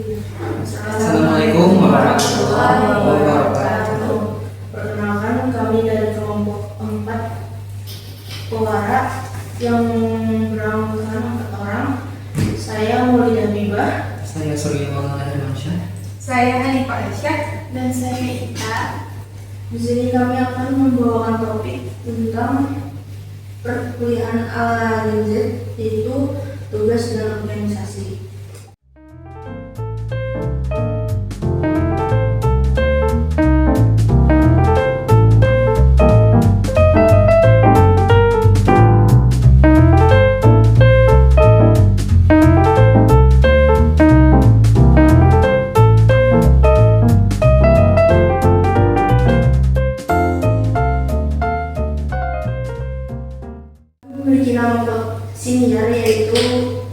Assalamualaikum warahmatullahi wabarakatuh. Perkenalkan, kami dari kelompok 4 Pewara yang beranggotakan 4 orang. Saya Maulida Bibah. Saya Surya Maulana Mansyah. Saya Hanifah Aisyah. Dan saya Ita. Di sini kami akan membawakan topik tentang perkuliahan ala Gen Z, yaitu tugas dan organisasi. Memiliki nama untuk siniar, yaitu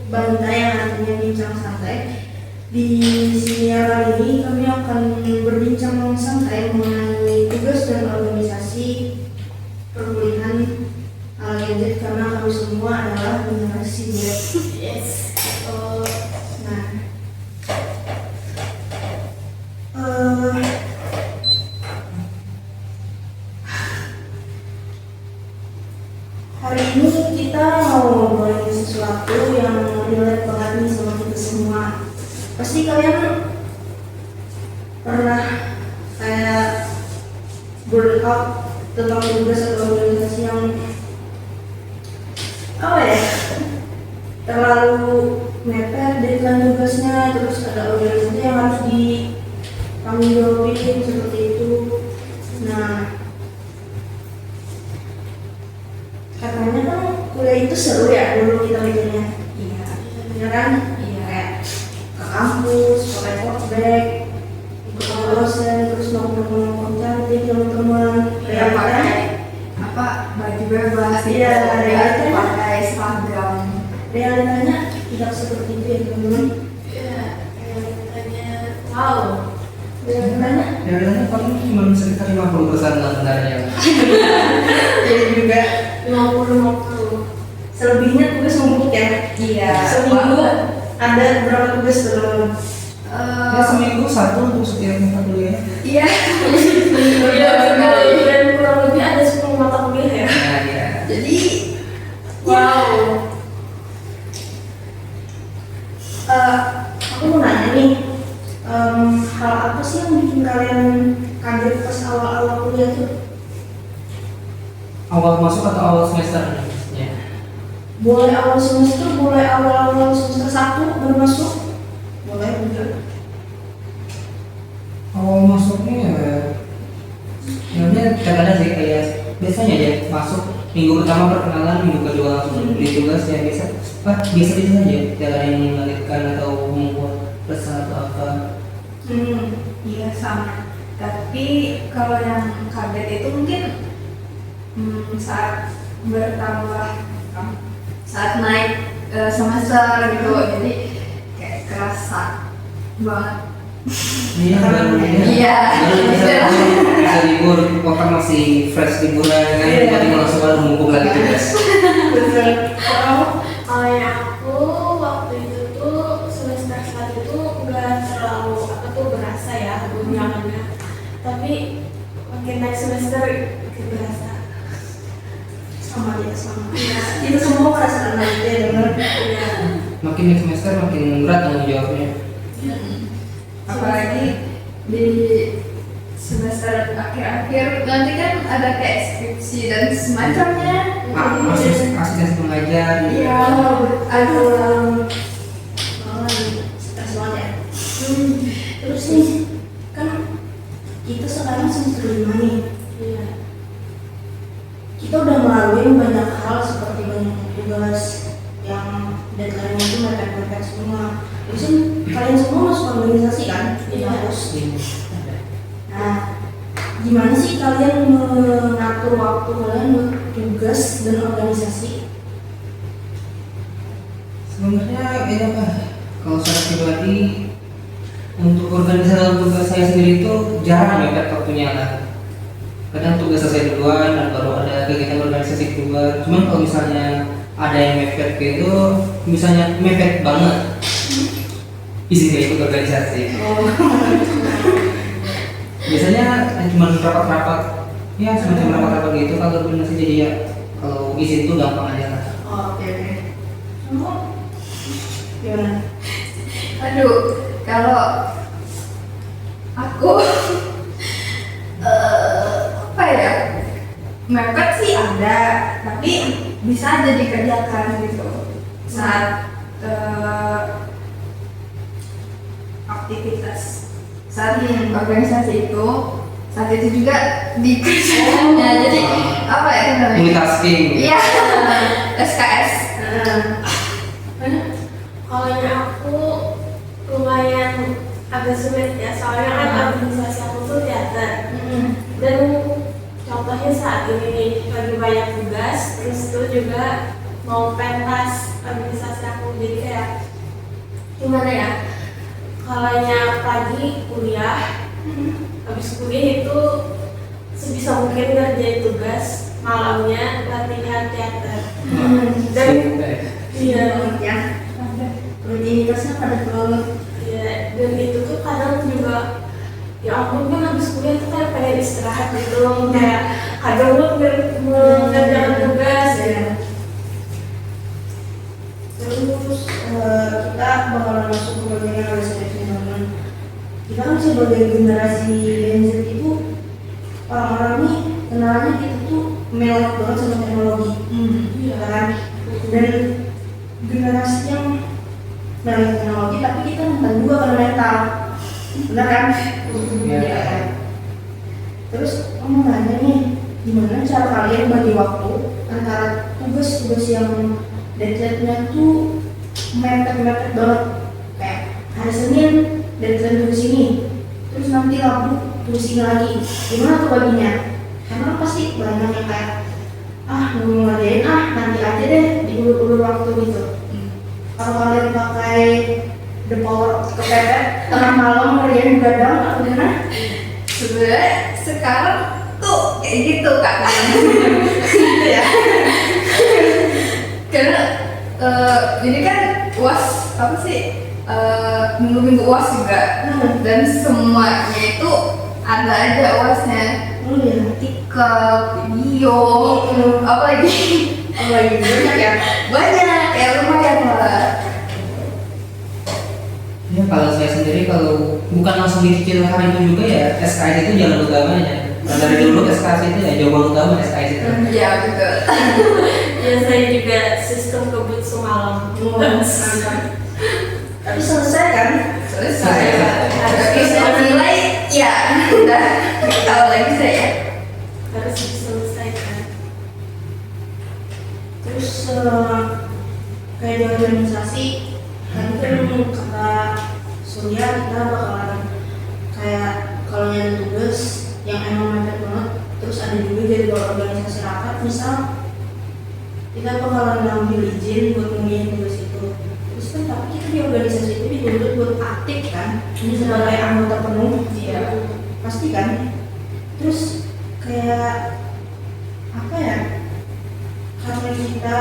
Bantai, yang artinya bincang santai. Di siniar kali ini kami akan berbincang santai mengenai tugas dan organisasi perkuliahan ala Gen Z, karena kami semua adalah generasi Z. Yes. Nah, hari ini kita mau ngobrolin sesuatu yang relate banget nih sama kita semua. Pasti kalian pernah kayak burn out tentang tugas atau organisasi yang apa ya, terlalu mepet deadline tugasnya, terus ada organisasi yang harus ditanggung jawabin seperti itu. Nah, katanya kan kuliah itu seru ya dulu kita mikirnya. Iya. Ya kan? Iya. Kayak ke kampus, pakai tote bag, ikut sama dosen, terus nongkrong cantik teman-teman. Iya, pakai apa, baju bebas gitu. Iya, Nggak pakai seragam. Realitanya tidak seperti itu ya teman-teman. Ya, katanya wow. Realitanya Ya katanya paling cuma sekitar 50% lah sebenarnya. jadi juga 50-50. Selebihnya tugas numpuk ya. Iya. Seminggu ada berapa tugas teman-teman? Ya seminggu satu untuk setiap mata kuliah. Iya. Iya, dan kurang lebih ada 10 mata kuliah ya. Nah ya. Jadi Wow. aku mau nanya nih, hal apa sih yang bikin kalian kaget pas awal-awal kuliah tuh? Awal masuk atau awal semester nih? Boleh awal semester, boleh awal-awal semester 1 baru masuk, boleh juga. Awal masuknya ya kadang-kadang sih kayak biasanya ya masuk minggu pertama perkenalan, minggu kedua langsung beli tugas ya biasa aja, jangan yang mengagetkan atau membuat resah atau apa. Iya, sama. Tapi kalau yang kaget itu mungkin saat bertambah, saat naik semester gitu, jadi kayak kerasa banget. Iya kan? Iya. Bisa libur, kok masih fresh liburan kan? Iya. Jadi langsung baru mumpung lagi tugas. Bener. Kalau yang aku waktu itu tuh semester 1 itu nggak terlalu apa tuh berasa ya tunjangannya, tapi makin naik semester makin berasa. Sama ya, sama. Iya. Itu semua perasaan aja ya, bener. Iya. Makin naik semester makin berat tanggung jawabnya. Apalagi di semester akhir-akhir nanti kan ada kayak skripsi dan semacamnya. Asisten pengajar. Iya, ada Stres banget ya. Terus nih, kan kita sekarang semester 5 nih. Iya. Kita udah melalui banyak hal seperti banyak tugas yang deadline-nya itu mepet-mepet semua. Terus kalian semua masuk organisasi kan? Itu Iya. harus. Nah, gimana sih kalian mengatur waktu kalian buat tugas dan organisasi? Sebenarnya beda Pak. Kalau secara pribadi untuk organisasi dalam tugas saya sendiri itu jarang mepet waktunya lah. Kadang tugas selesai duluan dan baru ada kegiatan organisasi kedua. Cuman kalau misalnya ada yang mepet gitu, misalnya mepet banget, izin gak ikut organisasi. Oh. Biasanya cuma rapat-rapat, ya semacam rapat-rapat gitu. Kalau organisasi jadi ya kalau izin tuh gampang aja lah. Oh, oke oke. Kamu gimana? Aduh, kalau aku apa ya? Mepet sih ada, tapi bisa aja dikerjakan gitu saat aktivitas saat organisasi itu, saat itu juga dikerjakannya. Jadi apa ya namanya? Multitasking. Iya, SKS. Kalau aku lumayan agak sulit ya, soalnya kan organisasi aku tuh teater. Dan contohnya saat ini nih lagi banyak tugas, terus itu juga mau pentas organisasi aku, jadi kayak gimana ya? Kalanya pagi kuliah, habis kuliah itu sebisa mungkin ngerjain tugas, malamnya latihan teater. Dan iya, Ya. Rutinitasnya padat banget. ya, dan itu tuh kadang juga ya ampun kan habis kuliah tuh kayak pengen istirahat gitu, kayak kadang lu mengerjakan tugas ya. Terus kita bakalan masuk ke bagian yang ada skripsi teman. Kita kan sebagai generasi Gen Z itu orang-orang nih kenalannya kita tuh melek banget sama teknologi, Iya. kan? Dan generasi yang melek teknologi tapi kita rentan juga kena mental, benar kan? Iya. Terus kamu nanya nih, gimana cara kalian bagi waktu antara tugas-tugas yang deadline-nya tuh mepet-mepet banget, kayak hari Senin deadline tulis ini, terus nanti Rabu tulis ini lagi, gimana tuh baginya? Karena pasti banyak yang kayak nunggu ngerjain, nanti aja deh, diulur-ulur waktu gitu. Kalau kalian pakai the power of kepepet, tengah malam ngerjain begadang atau gimana? Sebenarnya sekarang tuh kayak gitu Kak. Gitu ya. Karena ini kan UAS apa sih, minggu-minggu UAS juga, dan semuanya itu ada aja UASnya. Oh iya. TikTok, video, apa lagi? Oh lagi banyak ya. Banyak, ya lumayan lah. Ya kalau saya sendiri kalau bukan langsung dicicil hari itu juga ya SKS itu jalan utamanya. Nah, dari dulu SKS itu ya jawaban utama SKS itu. Iya betul. Ya saya juga sistem kebut semalam. Oh, mantap. Tapi selesai kan? Selesai. Selesai. Bisa nilai, ya udah tahu lagi saya. Harus diselesaikan. Terus kayak di organisasi kan kata Surya kita bakalan kayak kalau nyari tugas yang emang mepet banget, terus ada juga jadwal organisasi rapat, misal kita bakalan ngambil izin buat ngomongin tugas itu. Terus kan tapi kita di organisasi itu dituntut buat aktif kan, ini sebagai anggota penuh. Iya. Pasti kan. Terus kayak apa ya, karena kita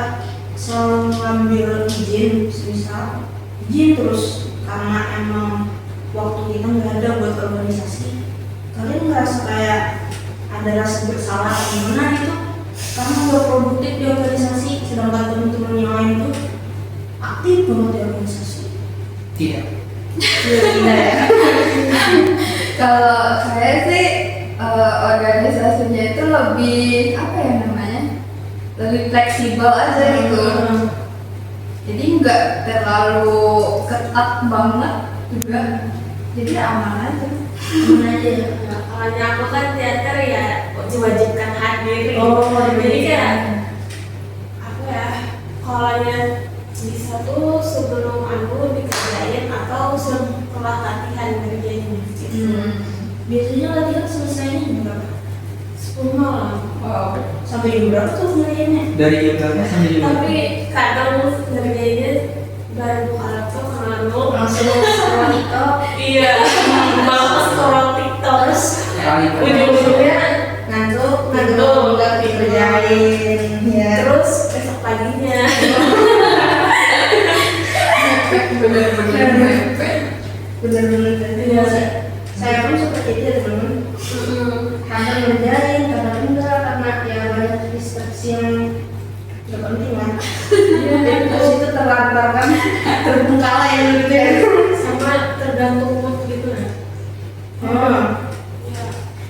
selalu ngambil izin, misal izin terus karena emang waktu kita nggak ada buat organisasi, kalian ngerasa kayak ada rasa bersalah atau gimana gitu karena nggak produktif di organisasi, sedangkan teman-teman yang lain tuh aktif banget di organisasi? Tidak. Tidak ya. Kalau saya sih organisasinya itu lebih apa ya namanya, lebih fleksibel aja gitu. Jadi nggak terlalu ketat banget juga, jadi aman aja. Aman aja ya. Nah, kalau aku kan teater ya diwajibkan hadir. Oh, jadi kayak apa ya? Kalau bisa tuh sebelum aku dikerjain atau setelah latihan ngerjain gitu. Biasanya latihan selesainya jam berapa? 10 malam. Wow. Sampai jam berapa tuh ngerjainnya? Dari jam berapa sampai jam berapa? Tapi kadang ngerjainnya baru buka laptop karena lu Langsung scroll TikTok. iya malah scroll TikTok terus Kali ujung-ujungnya ngantuk Ngantuk. nggak dikerjain ya. terus besok paginya Bener-bener mepet. bener-bener Iya. saya pun seperti itu ya teman-teman. Kadang ngerjain, kadang enggak, karena ya banyak distraksi yang nggak penting lah. Terus itu terlantarkan terbengkalai gitu ya. Sama tergantung mood gitu kan. Oh, Iya.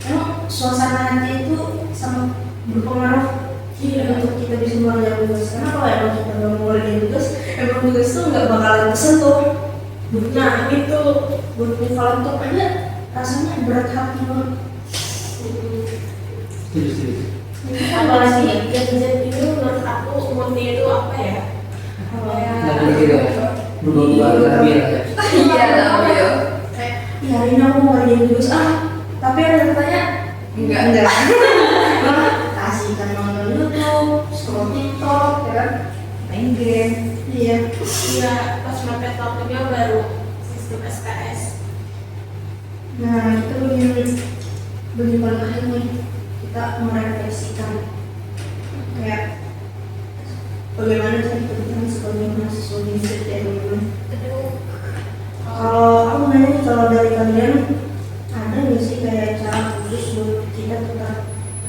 emang suasana hati itu sangat berpengaruh untuk kita bisa mengerjakan tugas. Karena kalau emang kita nggak mau ngerjain tugas, emang tugas itu nggak bakalan kesentuh. Nah itu. Buat kalau untuk aja rasanya berat hati banget. Setuju. Apalagi Gen-Z ini menurut aku moodnya itu apa ya? Nggak begitu ya. Berdua lebih ya. Iya labil. Kayak, ya hari ini aku mau ngerjain tugas tapi ada yang tanya Enggak. kasihkan nonton YouTube, scroll TikTok, ya kan? Main game. Iya. Iya, pas mepet waktunya baru sistem SKS. Nah, itu begini penting nih kita merefleksikan kayak bagaimana cara kita sebagai mahasiswa di ya teman-teman. Kalau aku nanya nih, kalau dari kalian ada nggak sih kayak cara khusus buat kita tetap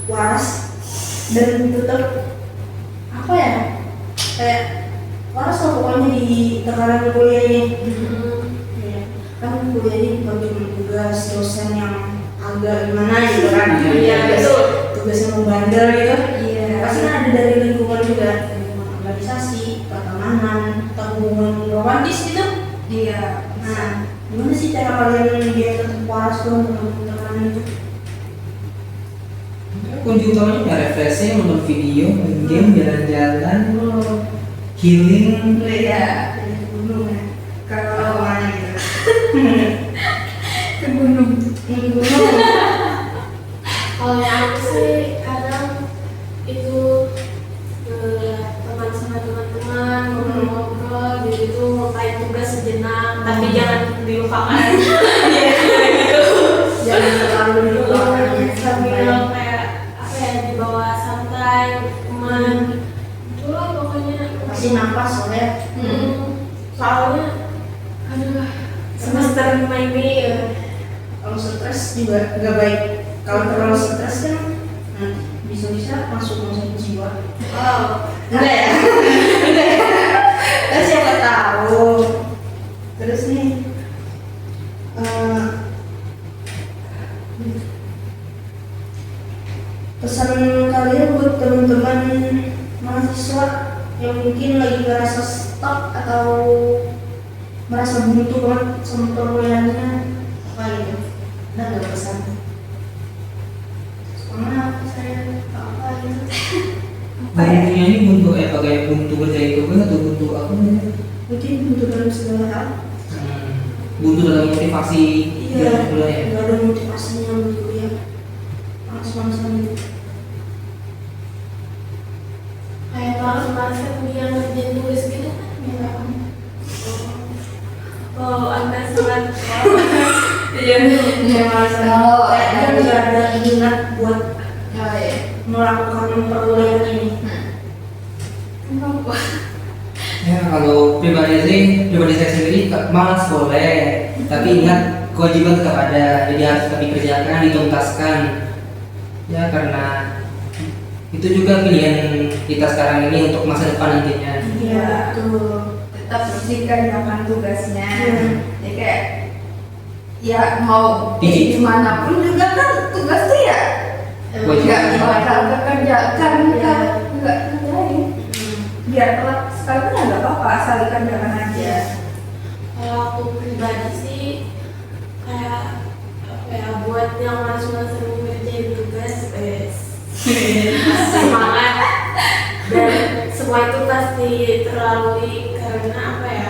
waras dan tetap apa ya kayak waras lah pokoknya di tekanan kuliah ini. Ya, kan kuliah ini bukan cuma tugas dosen yang agak gimana gitu kan. Iya, betul. Tugas yang membandel gitu. Iya. Pasti kan ada dari lingkungan juga, lingkungan organisasi, pertemanan, atau hubungan romantis gitu. Iya. Nah, gimana sih cara kalian biar tetap waras dong dengan tekanan itu? Kunci utamanya ya refreshing, nonton video, main game, jalan-jalan, Oh, healing. Iya. dari gunung ya. Kalau Mana gitu? ke gunung. Gunung. Kalau yang aku sih kadang itu teman sama teman-teman ngobrol-ngobrol gitu, ngelupain tugas sejenak, tapi jangan dilupakan. Jangan terlalu dilupakan ya. Sambil kayak apa ya, dibawa santai teman. Itulah pokoknya. Pasti nafas soalnya. Soalnya aduh, semester 5 ini Kalau stres juga nggak baik. Kalau terlalu stres kan nanti bisa-bisa masuk jiwa. wow. Enggak ya? Enggak ya? Kan siapa tahu. Terus nih pesan kalian buat teman-teman mahasiswa yang mungkin lagi merasa stuck atau merasa buntu banget sama perkuliahannya apa gitu? Ada nggak pesan? Soalnya saya apa gitu? Buntunya ini buntu pakai buntu kerja itu kan atau buntu apa namanya? Mungkin buntu dalam segala hal. Buntu dalam motivasi dalam kuliah ya. Nggak ada motivasinya untuk kuliah. Malas-malasan gitu. Kayak males-malesan dia ngerjain tugas gitu kan ya. Oh, anda sangat Iya, malasan. Kalau Kayaknya nggak ada minat buat Oh iya. melakukan perkuliahan ini. Kenapa? Ya kalau pribadi saya sendiri malas boleh, tapi ingat kewajiban tetap ada, jadi harus tetap dikerjakan, dituntaskan. Ya karena itu juga pilihan kita sekarang ini untuk masa depan nantinya. Iya, betul. Tetap dikerjakan tugasnya. Jadi kayak ya mau Di- gimana pun juga kan tugas tuh ya Wajib. nggak bakal kerjakan Iya. nggak kerjain biar telat sekalipun ya nggak apa-apa asal dikerjakan aja. kalau aku pribadi sih kayak apa ya, buat yang masih ngerjain tugas semangat, dan semua itu pasti terlalui karena apa ya,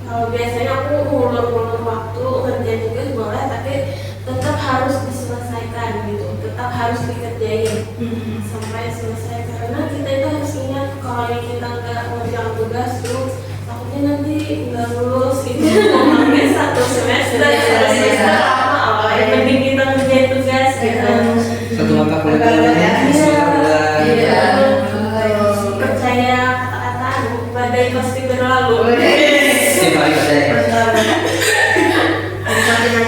kalau biasanya aku ngulur-ngulur waktu ngerjain tugas boleh, tapi tetap harus diselesaikan gitu, tetap harus dikerjain sampai selesai, karena kita itu harus ingat kalau yang kita nggak ngerjain tugas tuh takutnya nanti nggak lulus gitu. Ngomongnya satu semester lama apa yang penting kita ngerjain tugas gitu. Satu mata kuliah Agak-agak Iya. Percaya kata-kata badai pasti berlalu. Setiap hari ada ya.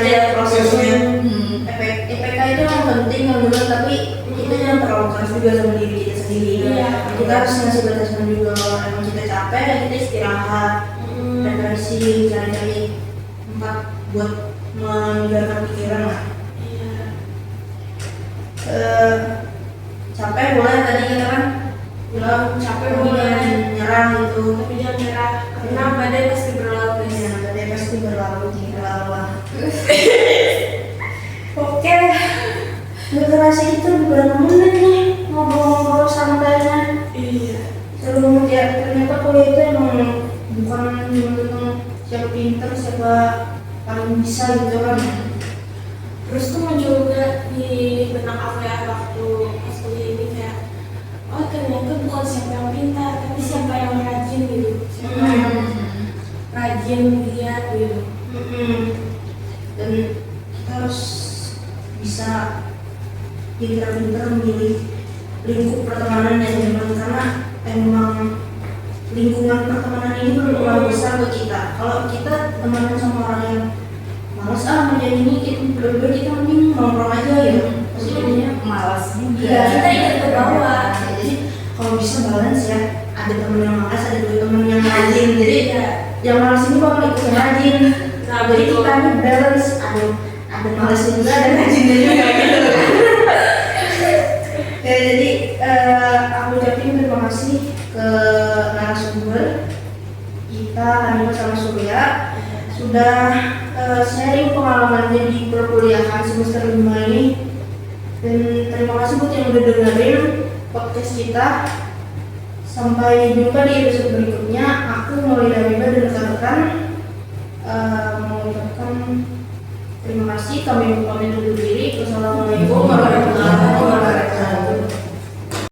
ya prosesnya. Hmm. IPK itu yang penting yang dulu, tapi kita jangan terlalu keras juga sama diri kita sendiri. Iya. Kita harus ngasih batasan juga. Kalau emang kita capek, ya kita istirahat, refreshing, cari-cari tempat buat menyegarkan pikiran lah. Iya. Capek boleh tadi kita kan bilang Capek tapi boleh. jangan nyerah gitu. Tapi jangan nyerah karena badai pasti berlalu. Ya, tadi pasti berlalu, tinggal lah. Oke. Gak terasa itu berapa menit nih ngobrol-ngobrol santainya. Iya. Seru banget ya, ternyata kuliah itu emang bukan cuma tentang siapa pinter, siapa paling bisa gitu kan. Terus tuh muncul juga di benak aku ya waktu pas kuliah ini kayak, oh ternyata bukan siapa yang pintar, tapi siapa yang rajin gitu, siapa yang rajin lihat gitu. Dan kita harus bisa pinter-pinter memilih lingkup pertemanan yang nyaman, karena emang lingkungan pertemanan ini berpengaruh besar buat kita. Kalau kita temenan sama orang yang malas ngerjain ini, lebih baik kita mending nongkrong aja ya. Pasti jadinya Malas juga. iya, Kita ikut ke bawah. Jadi kalau bisa balance ya, ada temen yang malas, ada juga temen yang rajin. Jadi Iya. yang malas ini bakal ikut yang rajin. Nah, Jadi betul. kita ini balance, ada malasnya juga, ada rajinnya juga gitu kan. Ya, jadi aku ucapin terima kasih ke narasumber kita Hanifah sama Surya sudah sharing pengalamannya di perkuliahan semester 5 ini. Dan terima kasih buat yang udah dengerin podcast kita. Sampai jumpa di episode berikutnya. Aku Maulida Habibah dan rekan-rekan mengucapkan terima kasih. Kami pamit undur diri. Wassalamualaikum